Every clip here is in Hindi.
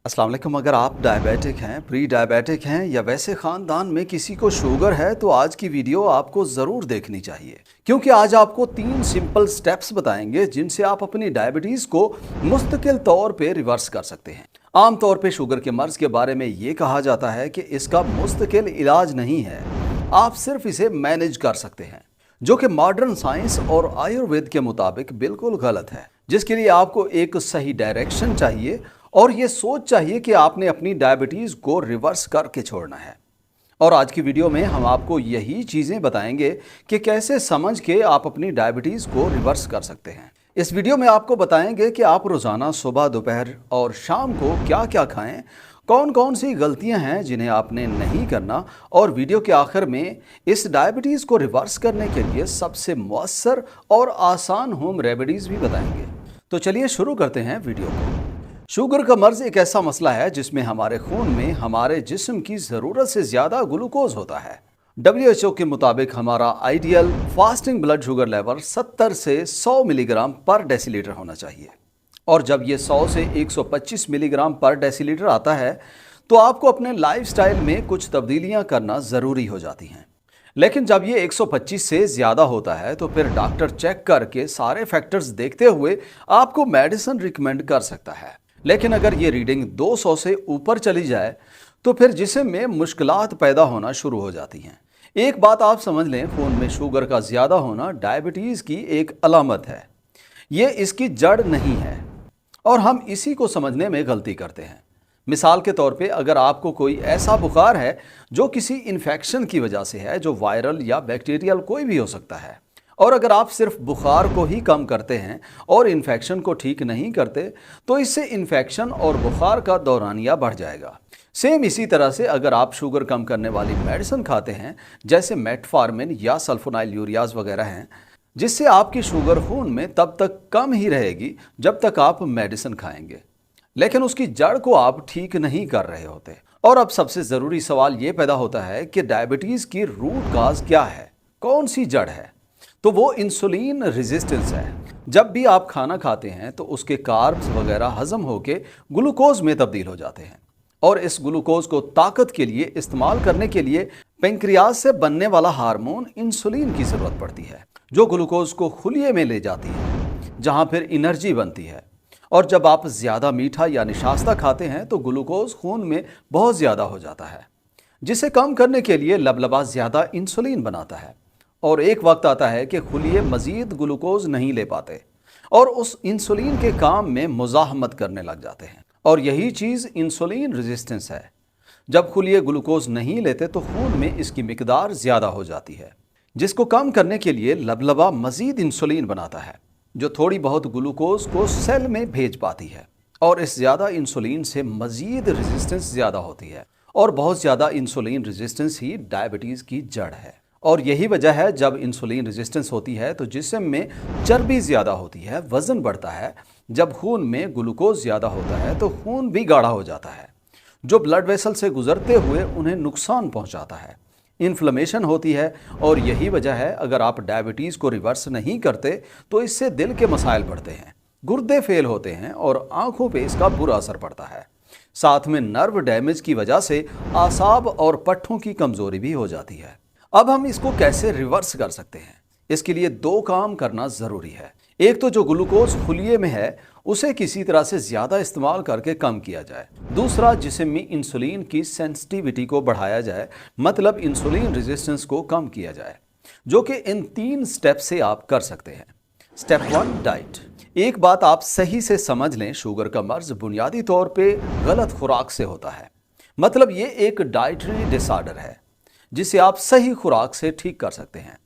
अस्सलाम वालेकुम। अगर आप डायबिटिक हैं, प्री डायबिटिक हैं या वैसे ख़ानदान में किसी को शुगर है तो आज की वीडियो आपको ज़रूर देखनी चाहिए, क्योंकि आज आपको 3 सिंपल स्टेप्स बताएंगे जिनसे आप अपनी डायबिटीज़ को मुस्तकिल तौर पे रिवर्स कर सकते हैं। आमतौर पे शुगर के मर्ज़ के बारे में ये कहा जाता है कि इसका मुस्तकिल इलाज नहीं है, आप सिर्फ इसे मैनेज कर सकते हैं, जो कि मॉडर्न साइंस और आयुर्वेद के मुताबिक बिल्कुल गलत है। जिसके लिए आपको एक सही डायरेक्शन चाहिए और ये सोच चाहिए कि आपने अपनी डायबिटीज़ को रिवर्स करके छोड़ना है। और आज की वीडियो में हम आपको यही चीज़ें बताएंगे कि कैसे समझ के आप अपनी डायबिटीज़ को रिवर्स कर सकते हैं। इस वीडियो में आपको बताएंगे कि आप रोज़ाना सुबह, दोपहर और शाम को क्या क्या खाएं, कौन कौन सी गलतियां हैं जिन्हें आपने नहीं करना, और वीडियो के आखिर में इस डायबिटीज़ को रिवर्स करने के लिए सबसे मौसर और आसान होम रेमेडीज़ भी बताएंगे। तो चलिए शुरू करते हैं वीडियो को। शुगर का मर्ज एक ऐसा मसला है जिसमें हमारे खून में हमारे जिस्म की ज़रूरत से ज़्यादा ग्लूकोज होता है। WHO के मुताबिक हमारा ideal fasting blood sugar level 70 से 100 मिलीग्राम पर डेसीलीटर होना चाहिए, और जब ये 100 से 125 मिलीग्राम पर डेसीलीटर आता है तो आपको अपने लाइफस्टाइल में कुछ तब्दीलियां करना ज़रूरी हो जाती हैं। लेकिन जब ये 125 से ज़्यादा होता है तो फिर डॉक्टर चेक करके सारे फैक्टर्स देखते हुए आपको मेडिसिन रिकमेंड कर सकता है। लेकिन अगर ये रीडिंग 200 से ऊपर चली जाए तो फिर जिस्म में मुश्किलात पैदा होना शुरू हो जाती हैं। एक बात आप समझ लें, खून में शुगर का ज़्यादा होना डायबिटीज़ की एक अलामत है, ये इसकी जड़ नहीं है, और हम इसी को समझने में गलती करते हैं। मिसाल के तौर पे अगर आपको कोई ऐसा बुखार है जो किसी इन्फेक्शन की वजह से है, जो वायरल या बैक्टीरियल कोई भी हो सकता है, और अगर आप सिर्फ बुखार को ही कम करते हैं और इन्फेक्शन को ठीक नहीं करते तो इससे इन्फेक्शन और बुखार का दौरानिया बढ़ जाएगा। सेम इसी तरह से अगर आप शुगर कम करने वाली मेडिसिन खाते हैं, जैसे मेटफॉर्मिन या सल्फोनाइल यूरियाज वगैरह हैं, जिससे आपकी शुगर खून में तब तक कम ही रहेगी जब तक आप मेडिसिन खाएंगे, लेकिन उसकी जड़ को आप ठीक नहीं कर रहे होते। और अब सबसे ज़रूरी सवाल ये पैदा होता है कि डायबिटीज़ की रूट काज क्या है, कौन सी जड़ है? तो वो इंसुलिन रेजिस्टेंस है। जब भी आप खाना खाते हैं तो उसके कार्ब्स वगैरह हजम होके ग्लूकोज में तब्दील हो जाते हैं, और इस ग्लूकोज को ताकत के लिए इस्तेमाल करने के लिए पेंक्रियाज से बनने वाला हार्मोन इंसुलिन की ज़रूरत पड़ती है, जो ग्लूकोज को खुलिये में ले जाती है, जहाँ फिर एनर्जी बनती है। और जब आप ज़्यादा मीठा या निशास्ता खाते हैं तो ग्लूकोज खून में बहुत ज़्यादा हो जाता है, जिसे कम करने के लिए लबलबा ज़्यादा इंसुलिन बनाता है, और एक वक्त आता है कि खुलिये मज़ीद ग्लूकोज नहीं ले पाते और उस इंसुलिन के काम में मुज़ाहमत करने लग जाते हैं, और यही चीज़ इंसुलिन रेजिस्टेंस है। जब खुलिये ग्लूकोज नहीं लेते तो खून में इसकी मिकदार ज़्यादा हो जाती है, जिसको कम करने के लिए लबलबा मज़ीद इंसुलिन बनाता है, जो थोड़ी बहुत ग्लूकोज को सेल में भेज पाती है, और इस ज़्यादा इंसुलिन से मज़ीद रेजिस्टेंस ज़्यादा होती है, और बहुत ज़्यादा इंसुलिन रेजिस्टेंस ही डायबिटीज़ की जड़ है। और यही वजह है, जब इंसुलिन रेजिस्टेंस होती है तो जिस्म में चर्बी ज़्यादा होती है, वज़न बढ़ता है। जब खून में ग्लूकोज ज़्यादा होता है तो खून भी गाढ़ा हो जाता है, जो ब्लड वेसल से गुजरते हुए उन्हें नुकसान पहुंचाता है। इन्फ्लेमेशन होती है, और यही वजह है अगर आप डायबिटीज़ को रिवर्स नहीं करते तो इससे दिल के मसाइल बढ़ते हैं, गुर्दे फेल होते हैं, और आँखों पर इसका बुरा असर पड़ता है। साथ में नर्व डैमेज की वजह से आसाब और पट्ठों की कमज़ोरी भी हो जाती है। अब हम इसको कैसे रिवर्स कर सकते हैं? इसके लिए 2 काम करना ज़रूरी है। एक तो जो ग्लूकोज खुलिये में है उसे किसी तरह से ज़्यादा इस्तेमाल करके कम किया जाए। दूसरा, जिस्म में इंसुलिन की सेंसिटिविटी को बढ़ाया जाए, मतलब इंसुलिन रेजिस्टेंस को कम किया जाए, जो कि इन 3 स्टेप से आप कर सकते हैं। Step 1, diet. एक बात आप सही से समझ लें, शुगर का मर्ज बुनियादी तौर पे गलत खुराक से होता है। मतलब ये एक डाइटरी डिसऑर्डर है जिसे आप सही खुराक से ठीक कर सकते हैं।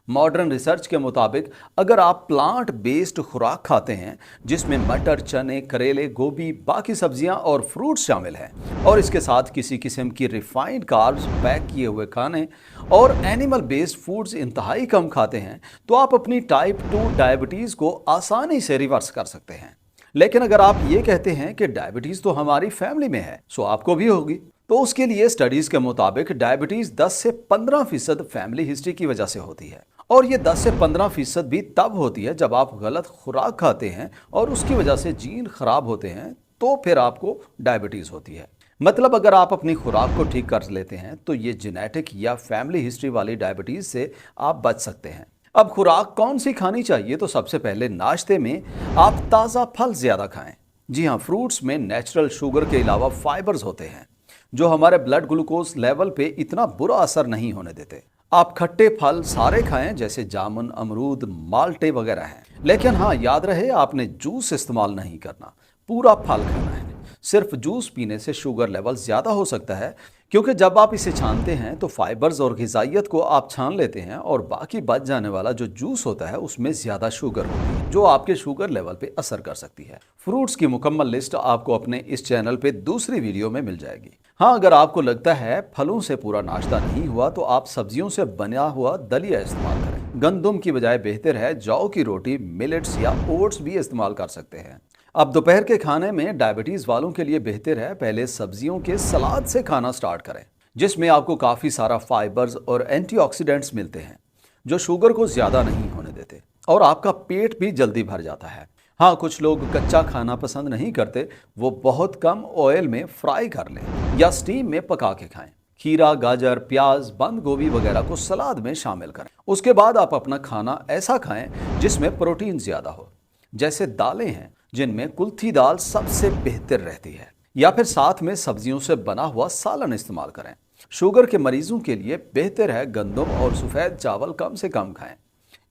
मॉडर्न रिसर्च के मुताबिक अगर आप प्लांट बेस्ड खुराक खाते हैं, जिसमें मटर, चने, करेले, गोभी, बाकी सब्जियां और फ्रूट्स शामिल हैं, और इसके साथ किसी किस्म की रिफाइंड कार्ब्स, पैक किए हुए खाने और एनिमल बेस्ड फूड्स इंतहाई कम खाते हैं, तो आप अपनी टाइप 2 डायबिटीज़ को आसानी से रिवर्स कर सकते हैं। लेकिन अगर आप ये कहते हैं कि डायबिटीज़ तो हमारी फैमिली में है, सो आपको भी होगी, तो उसके लिए स्टडीज़ के मुताबिक डायबिटीज़ 10 से 15% फैमिली हिस्ट्री की वजह से होती है, और ये 10 से 15% भी तब होती है जब आप गलत खुराक खाते हैं और उसकी वजह से जीन खराब होते हैं, तो फिर आपको डायबिटीज़ होती है। मतलब अगर आप अपनी खुराक को ठीक कर लेते हैं तो ये जेनेटिक या फैमिली हिस्ट्री वाली डायबिटीज़ से आप बच सकते हैं। अब खुराक कौन सी खानी चाहिए, तो सबसे पहले नाश्ते में आप ताज़ा फल ज़्यादा खाएं। जी हाँ, फ्रूट्स में नेचुरल शुगर के अलावा फाइबर्स होते हैं जो हमारे ब्लड ग्लूकोज लेवल पे इतना बुरा असर नहीं होने देते। आप खट्टे फल सारे खाएं जैसे जामुन, अमरूद, माल्टे वगैरह हैं। लेकिन हाँ, याद रहे आपने जूस इस्तेमाल नहीं करना, पूरा फल खाना है। सिर्फ जूस पीने से शुगर लेवल ज़्यादा हो सकता है, क्योंकि जब आप इसे छानते हैं तो फाइबर्स और ग़िज़ाइयत को आप छान लेते हैं और बाकी बच जाने वाला जो जूस होता है उसमें ज़्यादा शुगर होती है जो आपके शुगर लेवल पे असर कर सकती है। फ्रूट्स की मुकम्मल लिस्ट आपको अपने इस चैनल पे दूसरी वीडियो में मिल जाएगी। हाँ, अगर आपको लगता है फलों से पूरा नाश्ता नहीं हुआ तो आप सब्जियों से बना हुआ दलिया इस्तेमाल करें। गंदम की बजाय बेहतर है जौ की रोटी, मिलेट्स या ओट्स भी इस्तेमाल कर सकते हैं। अब दोपहर के खाने में डायबिटीज़ वालों के लिए बेहतर है पहले सब्जियों के सलाद से खाना स्टार्ट करें, जिसमें आपको काफ़ी सारा फाइबर्स और एंटीऑक्सीडेंट्स मिलते हैं जो शुगर को ज़्यादा नहीं होने देते और आपका पेट भी जल्दी भर जाता है। हाँ, कुछ लोग कच्चा खाना पसंद नहीं करते, वो बहुत कम ऑयल में फ्राई कर लें या स्टीम में पका के खाएं। खीरा, गाजर, प्याज, बंद गोभी वगैरह को सलाद में शामिल करें। उसके बाद आप अपना खाना ऐसा खाएं जिसमें प्रोटीन ज़्यादा हो, जैसे दालें हैं जिनमें कुल्थी दाल सबसे बेहतर रहती है, या फिर साथ में सब्जियों से बना हुआ सालन इस्तेमाल करें। शुगर के मरीजों के लिए बेहतर है गंदम और सफ़ेद चावल कम से कम खाएं।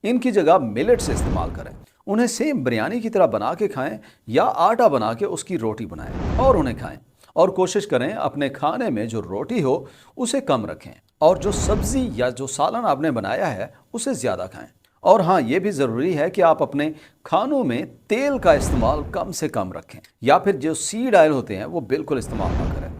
इनकी जगह मिलेट्स इस्तेमाल करें। उन्हें सेम बिरयानी की तरह बना के खाएं या आटा बना के उसकी रोटी बनाएं और उन्हें खाएं। और कोशिश करें अपने खाने में जो रोटी हो उसे कम रखें और जो सब्जी या जो सालन आपने बनाया है उसे ज़्यादा खाएं। और हाँ, ये भी ज़रूरी है कि आप अपने खानों में तेल का इस्तेमाल कम से कम रखें या फिर जो सीड ऑयल होते हैं वो बिल्कुल इस्तेमाल ना करें।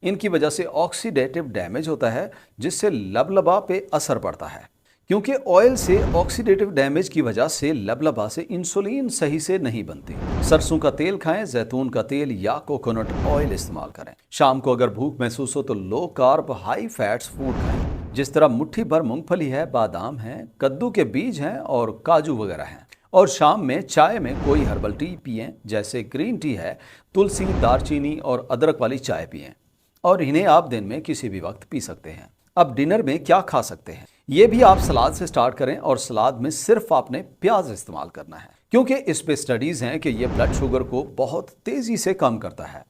इनकी वजह से ऑक्सीडेटिव डैमेज होता है जिससे लबलबा पे असर पड़ता है, क्योंकि ऑयल से ऑक्सीडेटिव डैमेज की वजह से लबलबा से इंसुलिन सही से नहीं बनती। सरसों का तेल खाएं, जैतून का तेल या कोकोनट ऑयल इस्तेमाल करें। शाम को अगर भूख महसूस हो तो low carb high fats food खाएं, जिस तरह मुट्ठी भर मूंगफली है, बादाम है, कद्दू के बीज हैं और काजू वगैरह हैं। और शाम में चाय में कोई हर्बल टी पिएं, जैसे ग्रीन टी है, तुलसी, दालचीनी और अदरक वाली चाय पिएं, और इन्हें आप दिन में किसी भी वक्त पी सकते हैं। अब डिनर में क्या खा सकते हैं, ये भी आप सलाद से स्टार्ट करें और सलाद में सिर्फ आपने प्याज इस्तेमाल करना है, क्योंकि इस पे स्टडीज़ हैं कि ये ब्लड शुगर को बहुत तेज़ी से कम करता है।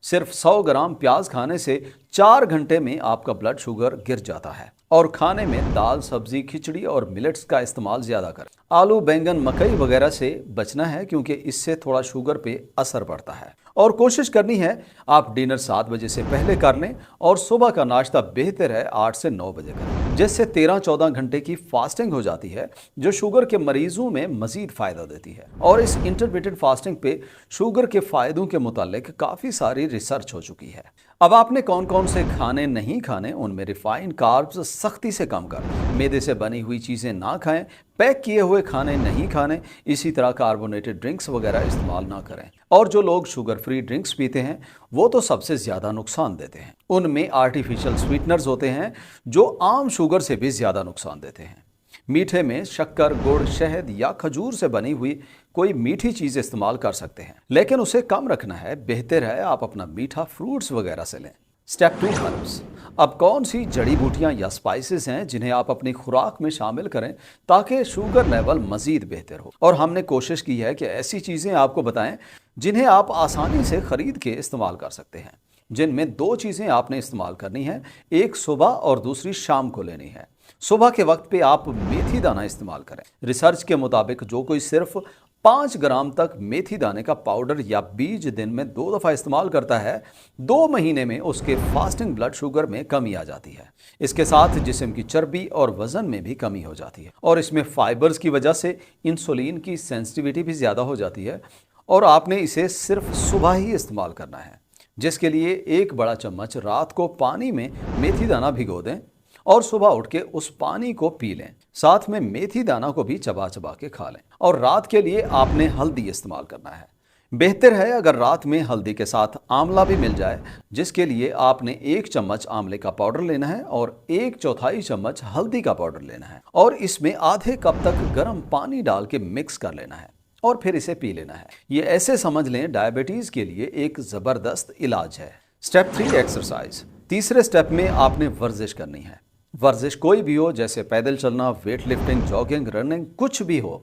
सिर्फ 100 ग्राम प्याज खाने से 4 घंटे में आपका ब्लड शुगर गिर जाता है। और खाने में दाल, सब्जी, खिचड़ी और मिलेट्स का इस्तेमाल ज़्यादा करें। आलू, बैंगन, मकई वगैरह से बचना है क्योंकि इससे थोड़ा शुगर पे असर पड़ता है। और कोशिश करनी है आप डिनर 7 बजे से पहले कर लें और सुबह का नाश्ता बेहतर है 8 से 9 बजे करें, जिससे 13-14 घंटे की फास्टिंग हो जाती है जो शुगर के मरीजों में मजीद फ़ायदा देती है। और इस इंटरमिटेंट फास्टिंग पे शुगर के फ़ायदों के मुतालिक काफ़ी सारी रिसर्च हो चुकी है। अब आपने कौन कौन से खाने नहीं खाने, उनमें रिफाइंड कार्ब्स सख्ती से कम कर, मैदे से बनी हुई चीज़ें ना खाएं, पैक किए हुए खाने नहीं खाने, इसी तरह कार्बोनेटेड ड्रिंक्स वगैरह इस्तेमाल ना करें। और जो लोग शुगर फ्री ड्रिंक्स पीते हैं वो तो सबसे ज़्यादा नुकसान देते हैं। उनमें आर्टिफिशियल स्वीटनर्स होते हैं जो आम शुगर से भी ज़्यादा नुकसान देते हैं। मीठे में शक्कर, गुड़, शहद या खजूर से बनी हुई कोई मीठी चीज़ इस्तेमाल कर सकते हैं, लेकिन उसे कम रखना है। बेहतर है आप अपना मीठा फ्रूट्स वगैरह से लें। Step 2, herbs. अब कौन सी जड़ी बूटियां या स्पाइसेस हैं जिन्हें आप अपनी खुराक में शामिल करें ताकि शुगर लेवल मजीद बेहतर हो। और हमने कोशिश की है कि ऐसी चीज़ें आपको बताएं जिन्हें आप आसानी से ख़रीद के इस्तेमाल कर सकते हैं, जिनमें 2 चीज़ें आपने इस्तेमाल करनी है, एक सुबह और दूसरी शाम को लेनी है। सुबह के वक्त पे आप मेथी दाना इस्तेमाल करें। रिसर्च के मुताबिक जो कोई सिर्फ 5 ग्राम तक मेथी दाने का पाउडर या बीज दिन में 2 दफ़ा इस्तेमाल करता है, 2 महीने में उसके फास्टिंग ब्लड शुगर में कमी आ जाती है। इसके साथ जिस्म की चर्बी और वज़न में भी कमी हो जाती है। और इसमें फाइबर्स की वजह से इंसुलिन की सेंसिटिविटी भी ज़्यादा हो जाती है। और आपने इसे सिर्फ सुबह ही इस्तेमाल करना है, जिसके लिए 1 बड़ा चम्मच रात को पानी में मेथी दाना भिगो दें और सुबह उठ के उस पानी को पी लें। साथ में मेथी दाना को भी चबा चबा के खा लें। और रात के लिए आपने हल्दी इस्तेमाल करना है। बेहतर है अगर रात में हल्दी के साथ आंवला भी मिल जाए, जिसके लिए आपने 1 चम्मच आंवले का पाउडर लेना है और 1/4 चम्मच हल्दी का पाउडर लेना है और इसमें आधे कप तक गर्म पानी डाल के मिक्स कर लेना है और फिर इसे पी लेना है। ये ऐसे समझ लें डायबिटीज के लिए एक जबरदस्त इलाज है। Step 3 exercise. तीसरे स्टेप में आपने वर्जिश करनी है। वर्जिश कोई भी हो, जैसे पैदल चलना, वेट लिफ्टिंग, जॉगिंग, रनिंग, कुछ भी हो।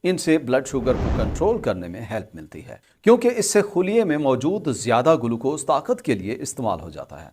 इनसे ब्लड शुगर को कंट्रोल करने में हेल्प मिलती है, क्योंकि इससे खुलिये में मौजूद ज्यादा ग्लूकोज ताकत के लिए इस्तेमाल हो जाता है,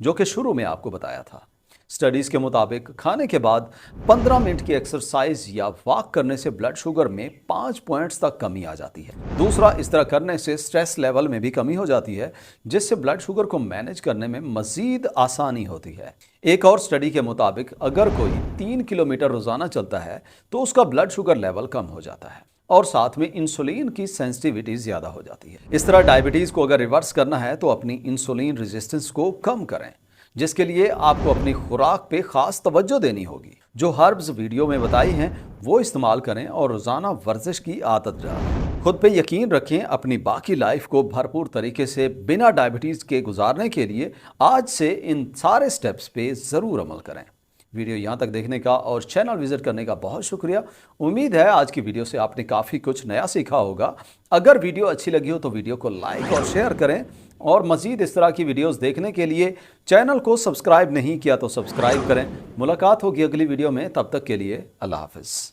जो कि शुरू में आपको बताया था। स्टडीज के मुताबिक खाने के बाद 15 मिनट की एक्सरसाइज या वॉक करने से ब्लड शुगर में 5 पॉइंट्स तक कमी आ जाती है। दूसरा, इस तरह करने से स्ट्रेस लेवल में भी कमी हो जाती है, जिससे ब्लड शुगर को मैनेज करने में मजीद आसानी होती है। एक और स्टडी के मुताबिक अगर कोई 3 किलोमीटर रोजाना चलता है तो उसका ब्लड शुगर लेवल कम हो जाता है और साथ में इंसुलिन की सेंसिटिविटी ज्यादा हो जाती है। इस तरह डायबिटीज को अगर रिवर्स करना है तो अपनी इंसुलिन रेजिस्टेंस को कम करें, जिसके लिए आपको अपनी खुराक पे खास तवज्जो देनी होगी। जो हर्ब्स वीडियो में बताई हैं वो इस्तेमाल करें और रोजाना वर्जिश की आदत डालें। खुद पे यकीन रखें। अपनी बाकी लाइफ को भरपूर तरीके से बिना डायबिटीज के गुजारने के लिए आज से इन सारे स्टेप्स पे जरूर अमल करें। वीडियो यहाँ तक देखने का और चैनल विजिट करने का बहुत शुक्रिया। उम्मीद है आज की वीडियो से आपने काफ़ी कुछ नया सीखा होगा। अगर वीडियो अच्छी लगी हो तो वीडियो को लाइक और शेयर करें, और मज़ीद इस तरह की वीडियोस देखने के लिए चैनल को सब्सक्राइब नहीं किया तो सब्सक्राइब करें। मुलाकात होगी अगली वीडियो में, तब तक के लिए अल्लाह हाफ़िज़।